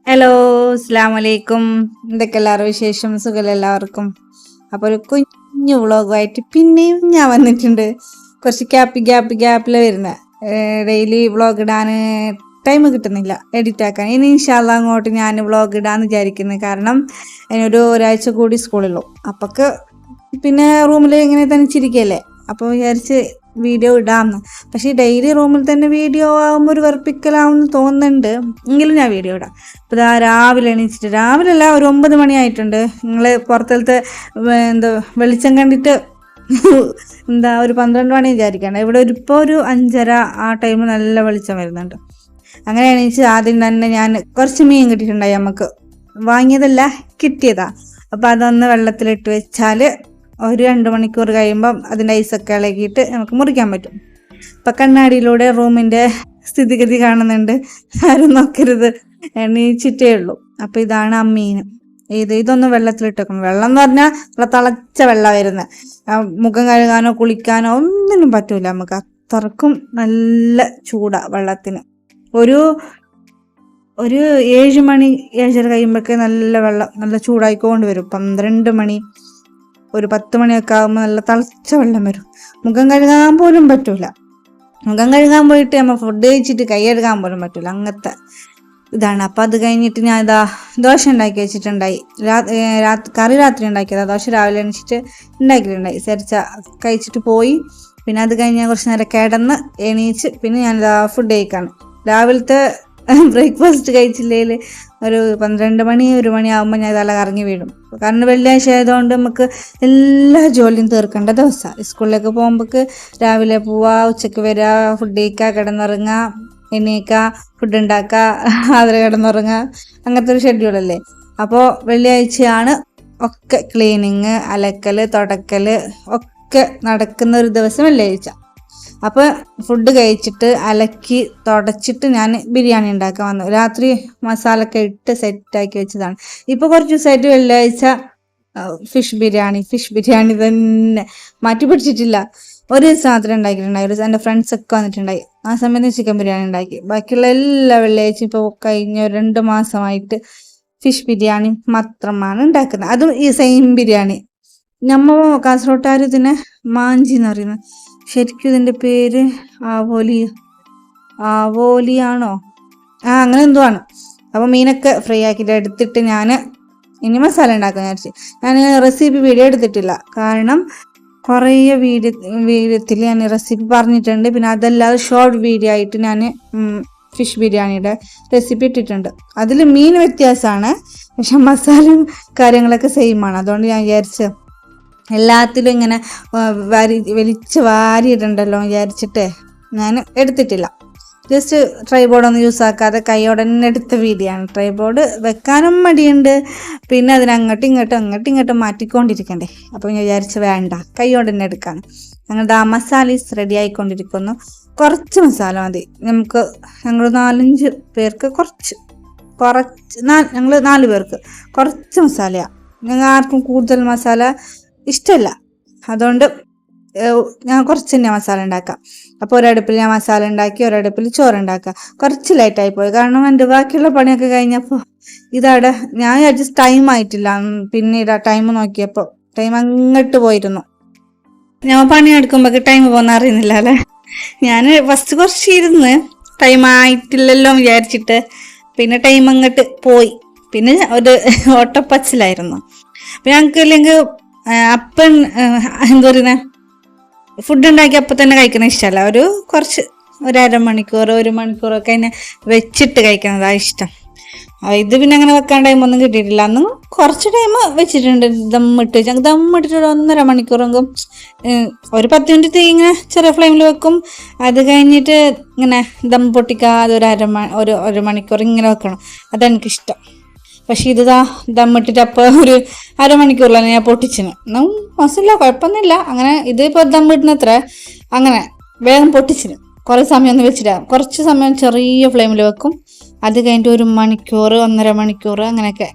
Hello, അസ്സലാമു അലൈക്കും. എന്തൊക്കെ എല്ലാവരും വിശേഷം? സുഖം എല്ലാവർക്കും. അപ്പോൾ ഒരു കുഞ്ഞു വ്ളോഗുമായിട്ട് പിന്നെയും ഞാൻ വന്നിട്ടുണ്ട്. കുറച്ച് ഗ്യാപ്പിൽ വരുന്ന ഡെയിലി വ്ളോഗ് ഇടാൻ ടൈം കിട്ടുന്നില്ല, എഡിറ്റ് ആക്കാൻ. ഇനി ഇൻഷാ അല്ലാഹ് അങ്ങോട്ട് ഞാൻ വ്ളോഗ് ഇടാന്ന് വിചാരിക്കുന്നത്. കാരണം അതിനൊരു ഒരാഴ്ച കൂടി സ്കൂളുള്ളൂ. അപ്പൊക്ക് പിന്നെ റൂമിൽ ഇങ്ങനെ തനിച്ചിരിക്കുകയല്ലേ, അപ്പോൾ വിചാരിച്ച് വീഡിയോ ഇടാമെന്ന്. പക്ഷേ ഡെയിലി റൂമിൽ തന്നെ വീഡിയോ ആകുമ്പോൾ ഒരു വെറുപ്പിക്കലാവുമെന്ന് തോന്നുന്നുണ്ട്. എങ്കിലും ഞാൻ വീഡിയോ ഇടാം. അപ്പോൾ ഇതാ രാവിലെ എണീച്ചിട്ട്, രാവിലെ അല്ല, ഒരു 9 മണിയായിട്ടുണ്ട്. നിങ്ങൾ പുറത്തലത്തെ വെളിച്ചം കണ്ടിട്ട് ഒരു 12 മണി വിചാരിക്കണ്ട. ഇവിടെ ഇപ്പോൾ ഒരു 5:30 ആ ടൈം നല്ല വെളിച്ചം വരുന്നുണ്ട്. അങ്ങനെ എണീച്ച് ആദ്യം തന്നെ ഞാൻ കുറച്ച് മീൻ കിട്ടിയിട്ടുണ്ടായി. നമുക്ക് വാങ്ങിയതല്ല, കിട്ടിയതാ. അപ്പോൾ അതൊന്ന് വെള്ളത്തിലിട്ട് വെച്ചാൽ ഒരു 2 മണിക്കൂർ കഴിയുമ്പം അതിൻ്റെ ഐസൊക്കെ ഇളകിയിട്ട് നമുക്ക് മുറിക്കാൻ പറ്റും. അപ്പം കണ്ണാടിയിലൂടെ റൂമിൻ്റെ സ്ഥിതിഗതി കാണുന്നുണ്ട്. ആരും നോക്കരുത്, എണീച്ചിട്ടേ ഉള്ളൂ. അപ്പം ഇതാണ് ആ മീൻ. ഇതൊന്നും വെള്ളത്തിലിട്ടേക്കണം. വെള്ളം എന്ന് പറഞ്ഞാൽ തിളച്ച വെള്ളം വരുന്നത്. മുഖം കഴുകാനോ കുളിക്കാനോ ഒന്നിനും പറ്റൂല. നമുക്ക് അത്രക്കും നല്ല ചൂടാ വെള്ളത്തിന്. ഒരു 7 മണി 7:30 കഴിയുമ്പോഴേക്ക് നല്ല വെള്ളം നല്ല ചൂടായിക്കൊണ്ട് വരും. 12 മണി ഒരു 10 മണിയൊക്കെ ആകുമ്പോൾ നല്ല തിളച്ച വെള്ളം വരും. മുഖം കഴുകാൻ പോലും പറ്റൂല. മുഖം കഴുകാൻ പോയിട്ട് നമ്മൾ ഫുഡ് കഴിച്ചിട്ട് കൈ കഴുകാൻ പോലും പറ്റൂല. അങ്ങനത്തെ ഇതാണ്. അപ്പം അത് കഴിഞ്ഞിട്ട് ഞാൻ ദോശ ഉണ്ടാക്കി വെച്ചിട്ടുണ്ടായി. കറി രാത്രി ഉണ്ടാക്കിയതാ. ദോശ രാവിലെ എണീച്ചിട്ട് ഉണ്ടാക്കിയിട്ടുണ്ടായി. സെരിച്ച കഴിച്ചിട്ട് പോയി. പിന്നെ അത് കഴിഞ്ഞ് ഞാൻ കുറച്ച് നേരം കിടന്ന് എണീച്ച് പിന്നെ ഞാൻ ഫുഡ് കഴിക്കാണ്. രാവിലത്തെ ബ്രേക്ക്ഫാസ്റ്റ് കഴിച്ചില്ലെങ്കിൽ ഒരു 12 മണി 1 മണി ആകുമ്പോൾ ഞാൻ തല കറങ്ങി വീഴും. കാരണം വെള്ളിയാഴ്ച ആയതുകൊണ്ട് നമുക്ക് എല്ലാ ജോലിയും തീർക്കേണ്ട ദിവസമാണ്. സ്കൂളിലേക്ക് പോകുമ്പോൾക്ക് രാവിലെ പോവുക, ഉച്ചയ്ക്ക് വരിക, ഫുഡ് കഴിക്കുക, കിടന്നുറങ്ങുക, എണീക്കുക, ഫുഡ് ഉണ്ടാക്കുക, അതിൽ കിടന്നുറങ്ങുക, അങ്ങനത്തെ ഒരു ഷെഡ്യൂളല്ലേ. അപ്പോൾ വെള്ളിയാഴ്ചയാണ് ഒക്കെ ക്ലീനിങ്, അലക്കൽ, തുടക്കൽ ഒക്കെ നടക്കുന്ന ഒരു ദിവസം വെള്ളിയാഴ്ച. അപ്പോൾ ഫുഡ് കഴിച്ചിട്ട് അലക്കി തുടച്ചിട്ട് ഞാൻ ബിരിയാണി ഉണ്ടാക്കാൻ വന്നു. രാത്രി മസാലയൊക്കെ ഇട്ട് സെറ്റാക്കി വെച്ചതാണ്. ഇപ്പോൾ കുറച്ച് ദിവസമായിട്ട് വെള്ളിയാഴ്ച ഫിഷ് ബിരിയാണി തന്നെ മാറ്റി പിടിച്ചിട്ടില്ല. ഒരു ദിവസം മാത്രമേ ഉണ്ടാക്കിയിട്ടുണ്ടായി. ഒരു ദിവസം എൻ്റെ ഫ്രണ്ട്സൊക്കെ വന്നിട്ടുണ്ടായി. ആ സമയത്ത് ചിക്കൻ ബിരിയാണി ഉണ്ടാക്കി. ബാക്കിയുള്ള എല്ലാ വെള്ളിയാഴ്ച ഇപ്പോൾ കഴിഞ്ഞ 2 മാസമായിട്ട് ഫിഷ് ബിരിയാണി മാത്രമാണ് ഉണ്ടാക്കുന്നത്. അതും ഈ സെയിം ബിരിയാണി. നമ്മൾ കാസർഗോട്ടുകാർ ഇതിനെ മാഞ്ചി എന്ന് പറയുന്നത്. ശരിക്കും ഇതിൻ്റെ പേര് ആവോലിയാണോ? അങ്ങനെ എന്തോ ആണ്. അപ്പോൾ മീനൊക്കെ ഫ്രൈ ആക്കിയിട്ട് എടുത്തിട്ട് ഞാൻ ഇനി മസാല ഉണ്ടാക്കാൻ വിചാരിച്ചു. ഞാൻ റെസിപ്പി വീഡിയോ എടുത്തിട്ടില്ല. കാരണം കുറേ വീഡിയോത്തിൽ ഞാൻ റെസിപ്പി പറഞ്ഞിട്ടുണ്ട്. പിന്നെ അതല്ലാതെ ഷോർട്ട് വീഡിയോ ആയിട്ട് ഞാൻ ഫിഷ് ബിരിയാണിയുടെ റെസിപ്പി ഇട്ടിട്ടുണ്ട്. അതിൽ മീൻ വ്യത്യാസമാണ്, പക്ഷെ മസാലയും കാര്യങ്ങളൊക്കെ സെയിമാണ്. അതുകൊണ്ട് ഞാൻ വിചാരിച്ചു എല്ലാത്തിലും ഇങ്ങനെ വലിച്ച് വാരിയിട്ടുണ്ടല്ലോ വിചാരിച്ചിട്ട് ഞാൻ എടുത്തിട്ടില്ല. ജസ്റ്റ് ട്രൈബോർഡൊന്നും യൂസ് ആക്കാതെ കൈയോടെ തന്നെ എടുത്ത വീഡിയോ ആണ്. ട്രൈബോർഡ് വെക്കാനും മടിയുണ്ട്, പിന്നെ അതിന് അങ്ങോട്ടും ഇങ്ങോട്ടും മാറ്റിക്കൊണ്ടിരിക്കണ്ടേ. അപ്പോൾ ഞാൻ വിചാരിച്ച് വേണ്ട, കൈയോടെ തന്നെ എടുക്കാൻ. ഞങ്ങളുടെ ആ മസാലീസ് റെഡി ആയിക്കൊണ്ടിരിക്കുന്നു. കുറച്ച് മസാല മതി നമുക്ക്. ഞങ്ങൾ 4-5 പേർക്ക് ഞങ്ങൾ 4 പേർക്ക് കുറച്ച് മസാലയാണ്. ഞങ്ങൾ ആർക്കും കൂടുതൽ മസാല ഇഷ്ടമല്ല. അതുകൊണ്ട് ഞാൻ കുറച്ച് തന്നെ മസാല ഉണ്ടാക്കാം. അപ്പോൾ ഒരടുപ്പിൽ ഞാൻ മസാല ഉണ്ടാക്കി, ഒരടുപ്പിൽ ചോറുണ്ടാക്കാം. കുറച്ച് ലേറ്റായി പോയി, കാരണം എൻ്റെ ബാക്കിയുള്ള പണിയൊക്കെ കഴിഞ്ഞപ്പോൾ ഇതവിടെ ഞാൻ വിചാരിച്ചു ടൈം ആയിട്ടില്ല. പിന്നീട് ടൈം നോക്കിയപ്പോൾ ടൈം അങ്ങോട്ട് പോയിരുന്നു. ഞാൻ പണിയെടുക്കുമ്പോൾ ടൈം പോകുന്ന അറിയുന്നില്ല അല്ലേ. ഞാൻ ഫസ്റ്റ് കുറച്ച് ഇരുന്ന് ടൈം ആയിട്ടില്ലല്ലോ വിചാരിച്ചിട്ട് പിന്നെ ടൈം അങ്ങോട്ട് പോയി. പിന്നെ ഒരു ഓട്ടപ്പച്ചിലായിരുന്നു. അപ്പം ഞങ്ങൾക്ക് ഇല്ലെങ്കിൽ അപ്പം എന്താ പറയുന്നത്, ഫുഡ് ഉണ്ടാക്കി അപ്പം തന്നെ കഴിക്കുന്ന ഇഷ്ടമല്ല. ഒരു അരമണിക്കൂർ 1 മണിക്കൂറൊക്കെ അതിനെ വെച്ചിട്ട് കഴിക്കുന്നതാണ് ഇഷ്ടം. ഇത് പിന്നെ അങ്ങനെ വെക്കാൻ ടൈമൊന്നും കിട്ടിയിട്ടില്ല. അന്ന് കുറച്ച് ടൈം വെച്ചിട്ടുണ്ട്. ദമ്മിട്ടിട്ട് ഒരു 1.5 മണിക്കൂറെങ്കിലും ഒരു 10 മിനിറ്റ് ഇങ്ങനെ ചെറിയ ഫ്ലെയിമിൽ വെക്കും. അത് കഴിഞ്ഞിട്ട് ഇങ്ങനെ ദം പൊട്ടിക്കുക. അത് ഒരു മണിക്കൂർ ഇങ്ങനെ വെക്കണം. അതെനിക്കിഷ്ടം. പക്ഷെ ഇത് ദമ്മിട്ടിട്ട് അപ്പോൾ ഒരു അരമണിക്കൂറിലാണ് ഞാൻ പൊട്ടിച്ചിന്. മോശമില്ല, കുഴപ്പമൊന്നുമില്ല. അങ്ങനെ ഇത് ഇപ്പോൾ ദമ്മിടുന്നത്ര അങ്ങനെ വേഗം പൊട്ടിച്ചിന്. കുറേ സമയമൊന്നും വെച്ചിട്ട് കുറച്ച് സമയം ചെറിയ ഫ്ലെയിമിൽ വെക്കും. അത് കഴിഞ്ഞിട്ട് 1 മണിക്കൂർ 1.5 മണിക്കൂർ അങ്ങനെയൊക്കെ.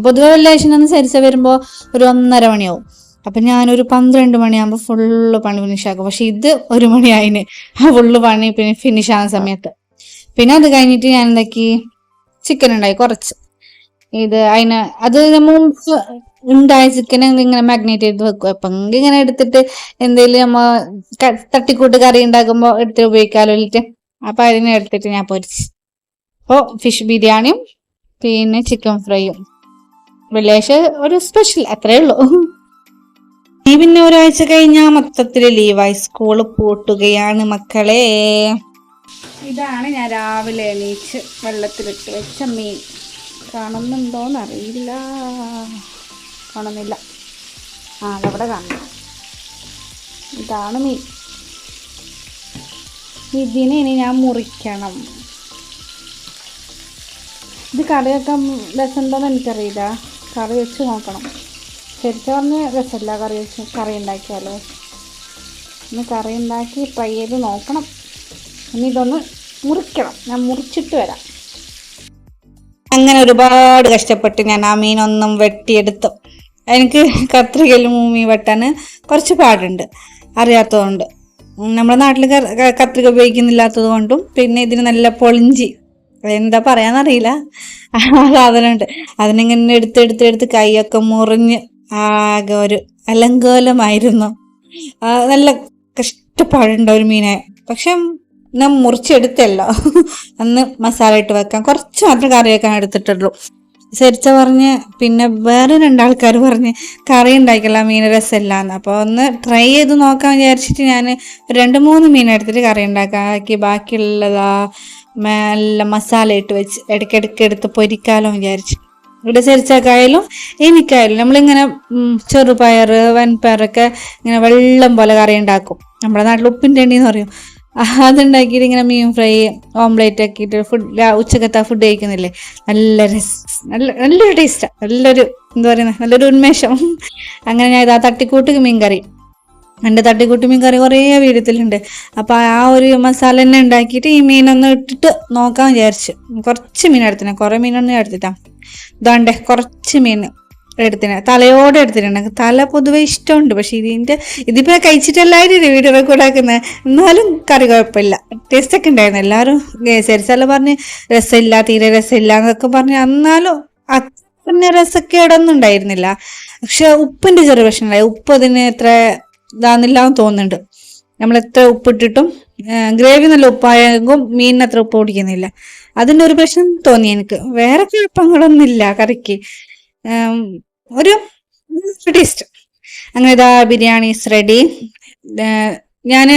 പൊതുവെ വെള്ളിയാഴ്ച സരിച്ച വരുമ്പോൾ ഒരു 1.5 മണിയാവും. അപ്പം ഞാനൊരു 12 മണിയാകുമ്പോൾ ഫുള്ള് പണി ഫിനിഷാക്കും. പക്ഷെ ഇത് 1 മണിയായിന് ഫുള്ള് പണി ഫിനിഷ് ആകുന്ന സമയത്ത്. പിന്നെ അത് കഴിഞ്ഞിട്ട് ഞാൻ എന്താക്കി, ചിക്കൻ ഉണ്ടായി കുറച്ച്. അത് മുമ്പ് ഉണ്ടായ ചിക്കൻ ഇങ്ങനെ മാഗ്നേറ്റ് ചെയ്ത് വെക്കും. അപ്പൊ ഇങ്ങനെ എടുത്തിട്ട് എന്തെങ്കിലും നമ്മ തട്ടിക്കൂട്ട് കറി ഉണ്ടാക്കുമ്പോ എടുത്ത് ഉപയോഗിക്കാമല്ലോ. അപ്പൊ അതിനെ എടുത്തിട്ട് ഞാൻ പൊരിച്ച്. അപ്പോൾ ഫിഷ് ബിരിയാണിയും പിന്നെ ചിക്കൻ ഫ്രൈയും വെള്ളിയാഴ്ച ഒരു സ്പെഷ്യൽ, അത്രേ ഉള്ളൂ. ഈ പിന്നെ ഒരാഴ്ച കഴിഞ്ഞാൽ മൊത്തത്തില് ലീവായി, സ്കൂള് പൂട്ടുകയാണ് മക്കളെ. ഇതാണ് ഞാൻ രാവിലെ എണീച്ച് വെള്ളത്തിലിട്ട് വെച്ച മീൻ. കാണുന്നുണ്ടോന്നറിയില്ല, കാണുന്നില്ല. അതവിടെ കാണുന്നു. ഇതാണ് മീൻ. ഇതിനെ ഇനി ഞാൻ മുറിക്കണം. ഇത് കറി വെക്കാൻ രസമുണ്ടോയെന്ന് എനിക്കറിയില്ല, കറി വെച്ച് നോക്കണം. ശരിക്കും പറഞ്ഞ് രസമില്ല കറി ഉണ്ടാക്കിയാലോ. ഒന്ന് കറി ഉണ്ടാക്കി ട്രൈ ചെയ്ത് നോക്കണം. ഇനി ഇതൊന്ന് മുറിക്കണം, ഞാൻ മുറിച്ചിട്ട് വരാം. അങ്ങനെ ഒരുപാട് കഷ്ടപ്പെട്ട് ഞാൻ ആ മീനൊന്നും വെട്ടിയെടുത്തു. എനിക്ക് കത്രികയിൽ മീൻ വെട്ടാൻ കുറച്ച് പാടുണ്ട്, അറിയാത്തതുകൊണ്ട്. നമ്മുടെ നാട്ടിൽ കത്രിക ഉപയോഗിക്കുന്നില്ലാത്തത് കൊണ്ടും പിന്നെ ഇതിന് നല്ല പൊളിഞ്ചി, എന്താ പറയാന്നറിയില്ല, ആ സാധനമുണ്ട്. അതിനിങ്ങനെ എടുത്ത് കൈയൊക്കെ മുറിഞ്ഞ് ആകെ ഒരു അലങ്കോലമായിരുന്നു. നല്ല കഷ്ടപ്പാടുണ്ട് ഒരു മീനെ. പക്ഷെ ഞാൻ മുറിച്ചെടുത്തല്ലോ, അന്ന് മസാല ഇട്ട് വെക്കാൻ കുറച്ച് മാത്രം കറി വെക്കാൻ എടുത്തിട്ടുള്ളൂ. ശരിച്ച പറഞ്ഞ് പിന്നെ വേറെ രണ്ടാൾക്കാർ പറഞ്ഞ് കറി ഉണ്ടാക്കില്ല, മീൻ രസമില്ലാന്ന്. അപ്പോൾ ഒന്ന് ട്രൈ ചെയ്ത് നോക്കാൻ വിചാരിച്ചിട്ട് ഞാൻ 2-3 മീൻ എടുത്തിട്ട് കറി ഉണ്ടാക്കി ബാക്കിയുള്ളതാ നല്ല മസാല ഇട്ട് വെച്ച് ഇടയ്ക്കിടയ്ക്ക് എടുത്ത് പൊരിക്കാലോ വിചാരിച്ചു. ഇവിടെ ശരിച്ചാക്കായാലും എനിക്കായാലും നമ്മളിങ്ങനെ ചെറുപയർ വൻപയറൊക്കെ ഇങ്ങനെ വെള്ളം പോലെ കറി ഉണ്ടാക്കും. നമ്മുടെ നാട്ടിൽ ഉപ്പിൻ്റെ എണ്ണീന്ന് പറയും. അതുണ്ടാക്കിയിട്ട് ഇങ്ങനെ മീൻ ഫ്രൈ ഓംലേറ്റ് ആക്കിയിട്ട് ഉച്ചക്കത്തെ ഫുഡ് കഴിക്കുന്നില്ലേ, നല്ലൊരു ടേസ്റ്റാണ്, നല്ലൊരു എന്താ പറയുന്നത്, നല്ലൊരു ഉന്മേഷം. അങ്ങനെ ഞാൻ ഇതാ തട്ടിക്കൂട്ട് മീൻ കറി, എൻ്റെ തട്ടിക്കൂട്ട് മീൻ കറി കുറേ വീര്യത്തിലുണ്ട്. അപ്പം ആ ഒരു മസാല തന്നെ ഉണ്ടാക്കിയിട്ട് ഈ മീനൊന്ന് ഇട്ടിട്ട് നോക്കാൻ വിചാരിച്ചു. കുറച്ച് മീൻ എടുത്തിനെ, കുറേ മീനൊന്നും എടുത്തിട്ടാ. ഇതാണ്ടേ കുറച്ച് മീൻ എടുത്തിന്, തലയോടെ എടുത്തിട്ടുണ്ട്. തല പൊതുവെ ഇഷ്ടമുണ്ട്, പക്ഷെ ഇതിപ്പോൾ കഴിച്ചിട്ടെല്ലാവരും വീഡിയോ റെക്കോർഡ് ആക്കുന്നത്. എന്നാലും കറി കുഴപ്പമില്ല, ടേസ്റ്റൊക്കെ ഉണ്ടായിരുന്നു. എല്ലാവരും ശരിച്ചല്ല പറഞ്ഞ് രസമില്ല, തീരെ രസമില്ല എന്നൊക്കെ പറഞ്ഞ്. എന്നാലും പിന്നെ രസക്കേടൊന്നും ഉണ്ടായിരുന്നില്ല. പക്ഷെ ഉപ്പിൻ്റെ ചെറിയ പ്രശ്നമുണ്ടായി. ഉപ്പ് അതിന് എത്ര ഇതാന്നില്ലാന്ന് തോന്നുന്നുണ്ട്. നമ്മൾ എത്ര ഉപ്പിട്ടിട്ടും ഗ്രേവി നല്ല ഉപ്പായെങ്കിലും മീനിന് അത്ര ഉപ്പ് പിടിക്കുന്നില്ല. അതിൻ്റെ ഒരു പ്രശ്നം തോന്നി എനിക്ക്. വേറെ കുഴപ്പങ്ങളൊന്നുമില്ല കറിക്ക്, ഒരു ടേസ്റ്റ്. അങ്ങനെ ഇതാ ബിരിയാണീസ് റെഡി. ഞാൻ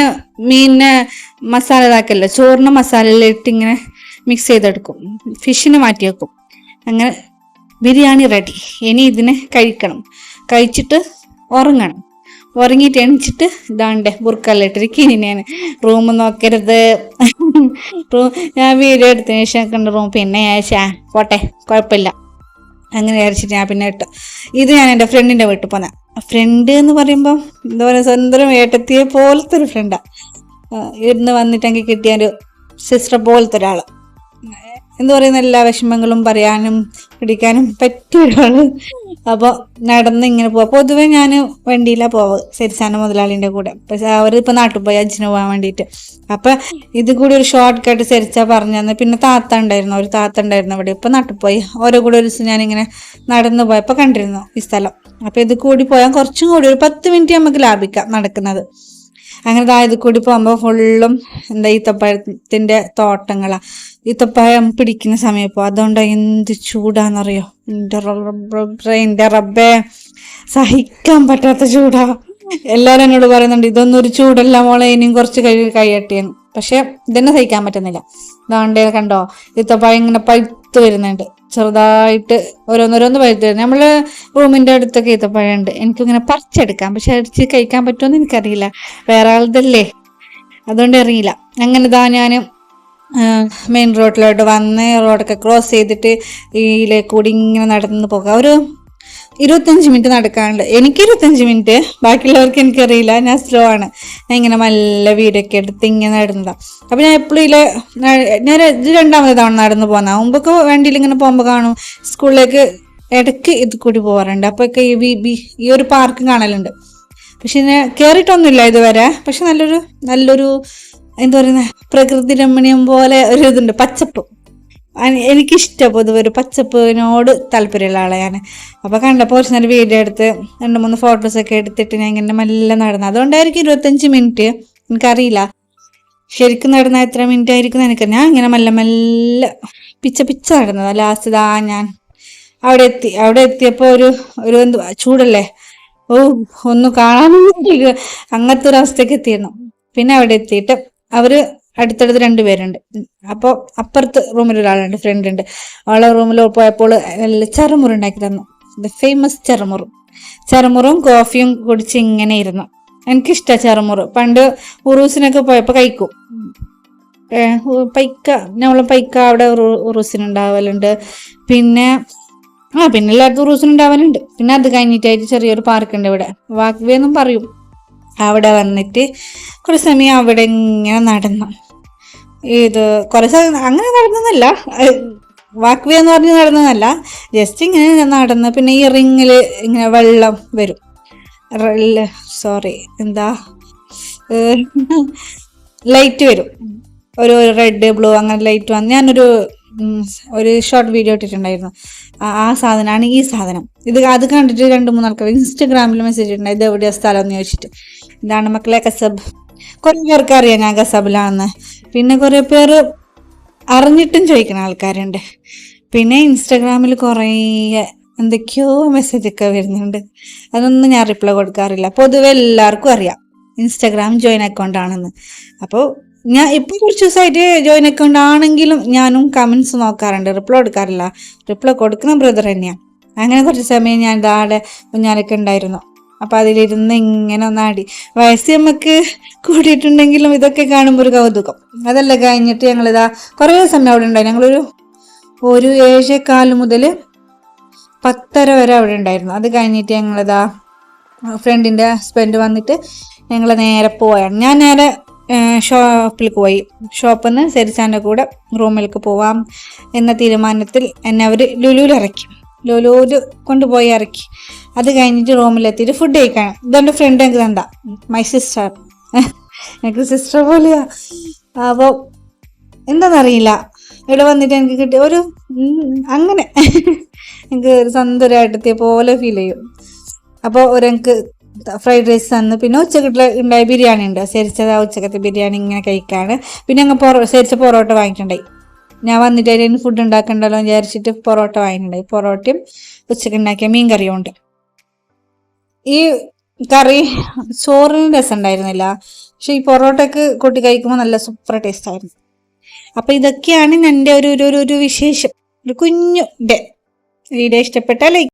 മീനിനെ മസാല ഇതാക്കല്ല, ചോറിന് മസാലയിലിട്ട് ഇങ്ങനെ മിക്സ് ചെയ്തെടുക്കും, ഫിഷിന് മാറ്റി വെക്കും. അങ്ങനെ ബിരിയാണി റെഡി. ഇനി ഇതിനെ കഴിക്കണം, കഴിച്ചിട്ട് ഉറങ്ങണം. ഉറങ്ങിയിട്ട് എണിച്ചിട്ട് ഇതാണ്ടേ ബുർക്കല്ലിട്ടിരിക്കും. ഞാൻ റൂം നോക്കരുത്, ഞാൻ വീഡിയോ എടുത്തതിന് ശേഷം കണ്ട റൂം. പിന്നെ ഞാൻ പോട്ടെ കുഴപ്പമില്ല അങ്ങനെ വിചാരിച്ചിട്ട് ഞാൻ പിന്നെ ഇട്ടു. ഇത് ഞാൻ എൻ്റെ ഫ്രണ്ടിൻ്റെ വീട്ടിൽ പോന്ന. ഫ്രണ്ട് എന്ന് പറയുമ്പം എന്താ പറയുക, സ്വന്തം ഏട്ടത്തിയെ പോലത്തെ ഒരു ഫ്രണ്ടാണ്. ഇവിടുന്ന് വന്നിട്ടെങ്കിൽ കിട്ടിയ ഒരു സിസ്റ്റർ പോലത്തെ ഒരാൾ. എന്താ പറയുന്ന എല്ലാ വിഷമങ്ങളും പറയാനും പിടിക്കാനും പറ്റിയ ഒരാൾ. അപ്പോൾ നടന്ന് ഇങ്ങനെ പോവാം. പൊതുവെ ഞാൻ വണ്ടിയിലാണ് പോവുക, ശരിസാന മുതലാളിൻ്റെ കൂടെ. പക്ഷെ അവരിപ്പോൾ നാട്ടിൽ പോയി അച്ഛന് പോകാൻ വേണ്ടിയിട്ട്. അപ്പം ഇത് കൂടി ഒരു ഷോർട്ട് കട്ട് ശരിച്ചാൽ പറഞ്ഞു തന്നെ. പിന്നെ ഒരു താത്ത ഉണ്ടായിരുന്നു ഇവിടെ, ഇപ്പം നാട്ടിൽ പോയി. ഓരോ കൂടെ ഒരു ദിവസം ഞാനിങ്ങനെ നടന്നു പോയപ്പോൾ കണ്ടിരുന്നു ഈ സ്ഥലം. അപ്പോൾ ഇത് കൂടി പോയാൽ കുറച്ചും കൂടി ഒരു 10 മിനിറ്റ് നമുക്ക് ലാഭിക്കാം നടക്കുന്നത്. അങ്ങനെ ഇത് കൂടി പോകുമ്പോൾ ഫുള്ളും എന്താ ഈത്തപ്പഴത്തിൻ്റെ തോട്ടങ്ങളാണ്. ഈത്തപ്പഴം പിടിക്കുന്ന സമയം ഇപ്പോൾ, അതുകൊണ്ട് എന്ത് ചൂടാന്നറിയോ. എൻ്റെ റബ്ബേ, സഹിക്കാൻ പറ്റാത്ത ചൂടാ. എല്ലാവരും എന്നോട് പറയുന്നുണ്ട് ഇതൊന്നും ഒരു ചൂടല്ല മോളെ, ഇനിയും കുറച്ച് കഴിയട്ടേന്ന്. പക്ഷെ ഇതന്നെ സഹിക്കാൻ പറ്റുന്നില്ല. അതുകൊണ്ട് കണ്ടോ ഈത്തപ്പഴം ഇങ്ങനെ പഴുത്ത് വരുന്നുണ്ട്, ചെറുതായിട്ട് ഓരോന്നോരോന്ന് പഴുത്ത് വരുന്നത്. നമ്മള് റൂമിൻ്റെ അടുത്തൊക്കെ ഈത്തപ്പഴം ഉണ്ട്, എനിക്കിങ്ങനെ പറിച്ചെടുക്കാം. പക്ഷെ അടിച്ച് കഴിക്കാൻ പറ്റുമെന്ന് എനിക്കറിയില്ല, വേറെ ആളതല്ലേ, അതുകൊണ്ട് അറിയില്ല. അങ്ങനെ ഇതാ ഞാൻ മെയിൻ റോഡിലോട്ട് വന്ന് റോഡൊക്കെ ക്രോസ് ചെയ്തിട്ട് ഇതിലെ കൂടി ഇങ്ങനെ നടന്ന് പോകാം. ഒരു 25 മിനിറ്റ് നടക്കാനുണ്ട്. എനിക്ക് 25 മിനിറ്റ്, ബാക്കിയുള്ളവർക്ക് എനിക്കറിയില്ല, ഞാൻ സ്ലോ ആണ്. ഞാൻ ഇങ്ങനെ നല്ല വീടൊക്കെ എടുത്ത് ഇങ്ങനെ നടന്നതാണ്. അപ്പം ഞാൻ എപ്പോഴും ഞാൻ ഇത് 2ാമത്തെ തവണ നടന്നു പോകുന്ന. മുമ്പൊക്കെ വണ്ടിയിൽ ഇങ്ങനെ പോകുമ്പോൾ കാണും, സ്കൂളിലേക്ക് ഇടയ്ക്ക് ഇത് കൂടി പോകാറുണ്ട്. അപ്പോഴൊക്കെ ഈ ഒരു പാർക്ക് കാണലുണ്ട്. പക്ഷെ ഞാൻ കയറിയിട്ടൊന്നുമില്ല ഇതുവരെ. പക്ഷെ നല്ലൊരു എന്താ പറയുന്നത്, പ്രകൃതി രമണീയം പോലെ ഒരു ഇതുണ്ട്, പച്ചപ്പ്. എനിക്കിഷ്ടം പൊതുവെ ഒരു പച്ചപ്പിനോട് താല്പര്യമുള്ള ആളെയാണ്. അപ്പോൾ കണ്ടപ്പോൾ കുറച്ച് നേരം വീഡിയോ എടുത്ത് 2-3 ഫോട്ടോസൊക്കെ എടുത്തിട്ട് ഞാൻ ഇങ്ങനെ മെല്ലെ നടന്നു. അതുകൊണ്ടായിരിക്കും 25 മിനിറ്റ്, എനിക്കറിയില്ല ശരിക്കും നടന്ന എത്ര മിനിറ്റ് ആയിരിക്കും എനിക്ക്. ഞാൻ ഇങ്ങനെ മെല്ലെ മെല്ലെ പിച്ച നടന്നത്. ലാസ്റ്റ് ഞാൻ അവിടെ എത്തിയപ്പോൾ ഒരു എന്ത് ചൂടല്ലേ, ഒന്നും കാണാനും അങ്ങനത്തെ ഒരു അവസ്ഥയ്ക്ക് എത്തിയിരുന്നു. പിന്നെ അവിടെ എത്തിയിട്ട് അവര് അടുത്തടുത്ത് 2 പേരുണ്ട്. അപ്പോൾ അപ്പുറത്ത് റൂമിൽ ഒരാളുണ്ട്, ഫ്രണ്ട് ഉണ്ട്. അവളെ റൂമിൽ പോയപ്പോൾ ചെറുമുറ് ഉണ്ടാക്കി തന്നു, ഫേമസ് ചെറുമുറും കോഫിയും കുടിച്ച് ഇങ്ങനെ ഇരുന്നു. എനിക്കിഷ്ടമാണ് ചെറുമുറ്. പണ്ട് ഉറൂസിനൊക്കെ പോയപ്പോൾ കഴിക്കും. പൈക്ക അവിടെ ഉറൂസിനുണ്ടാവലുണ്ട്. പിന്നെ എല്ലായിടത്തും ഉറൂസിനുണ്ടാവലുണ്ട്. പിന്നെ അത് കഴിഞ്ഞിട്ടായിട്ട് ചെറിയൊരു പാർക്കുണ്ട് ഇവിടെ, വാക്വേ എന്നും പറയും. അവിടെ വന്നിട്ട് കുറച്ച് സമയം അവിടെ ഇങ്ങനെ നടന്നു. കുറേ അങ്ങനെ നടന്നതല്ല, വാക്വേ എന്ന് പറഞ്ഞ് നടന്നതല്ല, ജസ്റ്റ് ഇങ്ങനെ നടന്ന്. പിന്നെ ഈ റിങ്ങിൽ ഇങ്ങനെ വെള്ളം വരും, ലൈറ്റ് വരും, ഒരു റെഡ് ബ്ലൂ അങ്ങനെ ലൈറ്റ് വന്ന്. ഞാനൊരു ഷോർട്ട് വീഡിയോ ഇട്ടിട്ടുണ്ടായിരുന്നു. ആ സാധനമാണ് ഈ സാധനം. അത് കണ്ടിട്ട് 2-3 ആൾക്കാർ ഇൻസ്റ്റഗ്രാമിൽ മെസ്സേജ് ഇട്ടുണ്ടായി, ഇത് എവിടെയാ സ്ഥലം എന്ന് ചോദിച്ചിട്ട്. ഇതാണ് മക്കളെ കസബ്. കുറേ പേർക്ക് അറിയാം ഞാൻ കസബിലാണെന്ന്. പിന്നെ കുറേ പേര് അറിഞ്ഞിട്ടും ചോദിക്കുന്ന ആൾക്കാരുണ്ട്. പിന്നെ ഇൻസ്റ്റഗ്രാമിൽ കുറേ എന്തൊക്കെയോ മെസ്സേജൊക്കെ വരുന്നുണ്ട്. അതൊന്നും ഞാൻ റിപ്ലൈ കൊടുക്കാറില്ല. പൊതുവെ എല്ലാവർക്കും അറിയാം ഇൻസ്റ്റഗ്രാം ജോയിൻ അക്കൗണ്ട് ആണെന്ന്. അപ്പോൾ ഞാൻ ഇപ്പോൾ കുറച്ച് ദിവസമായിട്ട് ജോയിൻ അക്കൗണ്ട് ആണെങ്കിലും ഞാനും കമൻസ് നോക്കാറുണ്ട്, റിപ്ലൈ കൊടുക്കാറില്ല. റിപ്ലൈ കൊടുക്കുന്ന ബ്രദർ തന്നെയാണ്. അങ്ങനെ കുറച്ച് സമയം ഞാൻ ഇതാടെ കുഞ്ഞാലൊക്കെ ഉണ്ടായിരുന്നു. അപ്പം അതിലിരുന്ന് ഇങ്ങനെ ഒന്നാടി. വയസ്സ് നമുക്ക് കൂടിയിട്ടുണ്ടെങ്കിലും ഇതൊക്കെ കാണുമ്പോൾ ഒരു കൗതുകം. അതെല്ലാം കഴിഞ്ഞിട്ട് ഞങ്ങളിതാ കുറേ സമയം അവിടെ ഉണ്ടായി. ഞങ്ങളൊരു 7:15 മുതൽ 10:30 വരെ അവിടെ ഉണ്ടായിരുന്നു. അത് കഴിഞ്ഞിട്ട് ഞങ്ങളിതാ ഫ്രണ്ടിൻ്റെ ഹസ്ബൻഡ് വന്നിട്ട് ഞങ്ങൾ നേരെ പോയാണ്. ഞാൻ നേരെ ഷോപ്പിൽ പോയി. ഷോപ്പിൽ നിന്ന് സെരിച്ചാൻ്റെ കൂടെ റൂമിലേക്ക് പോവാം എന്ന തീരുമാനത്തിൽ എന്നെ അവർ ലുലുവിൽ കൊണ്ടുപോയി ഇറക്കി. അത് കഴിഞ്ഞിട്ട് റൂമിലെത്തിയിട്ട് ഫുഡ് കഴിക്കണം. ഇതെൻ്റെ ഫ്രണ്ട് എനിക്ക് തന്ന മൈ സിസ്റ്റർ, എനിക്ക് സിസ്റ്റർ പോലെയാ. അപ്പോൾ എന്താണെന്നറിയില്ല, ഇവിടെ വന്നിട്ട് എനിക്ക് കിട്ടിയ അങ്ങനെ എനിക്ക് ഒരു സ്വന്തം ഏട്ടത്തിയെ പോലെ ഫീൽ ചെയ്യും. അപ്പോൾ എനിക്ക് ഫ്രൈഡ് റൈസ് തന്നു. പിന്നെ ഉച്ചക്കിട്ട് ഉണ്ടായ ബിരിയാണി ഉണ്ട്, സെരിച്ചത് ഉച്ചക്കത്തെ ബിരിയാണി ഇങ്ങനെ കഴിക്കാണ്. പിന്നെ ഞങ്ങൾ സെരിച്ച പൊറോട്ട വാങ്ങിയിട്ടുണ്ടായി. ഞാൻ വന്നിട്ട് അതിന് ഫുഡ് ഉണ്ടാക്കണ്ടല്ലോ വിചാരിച്ചിട്ട് പൊറോട്ട വാങ്ങിയിട്ടുണ്ടായി. പൊറോട്ടയും ഉച്ചക്കുണ്ടാക്കിയ മീൻ കറിയും ഉണ്ട്. ഈ കറി ചോറിന് രസം ഉണ്ടായിരുന്നില്ല, പക്ഷെ ഈ പൊറോട്ടക്ക് കൂട്ടി കഴിക്കുമ്പോൾ നല്ല സൂപ്പർ ടേസ്റ്റ് ആയിരുന്നു. അപ്പം ഇതൊക്കെയാണ് എൻ്റെ ഒരു വിശേഷം, ഒരു കുഞ്ഞു ഡേ. വീഡിയോ ഇഷ്ടപ്പെട്ടാൽ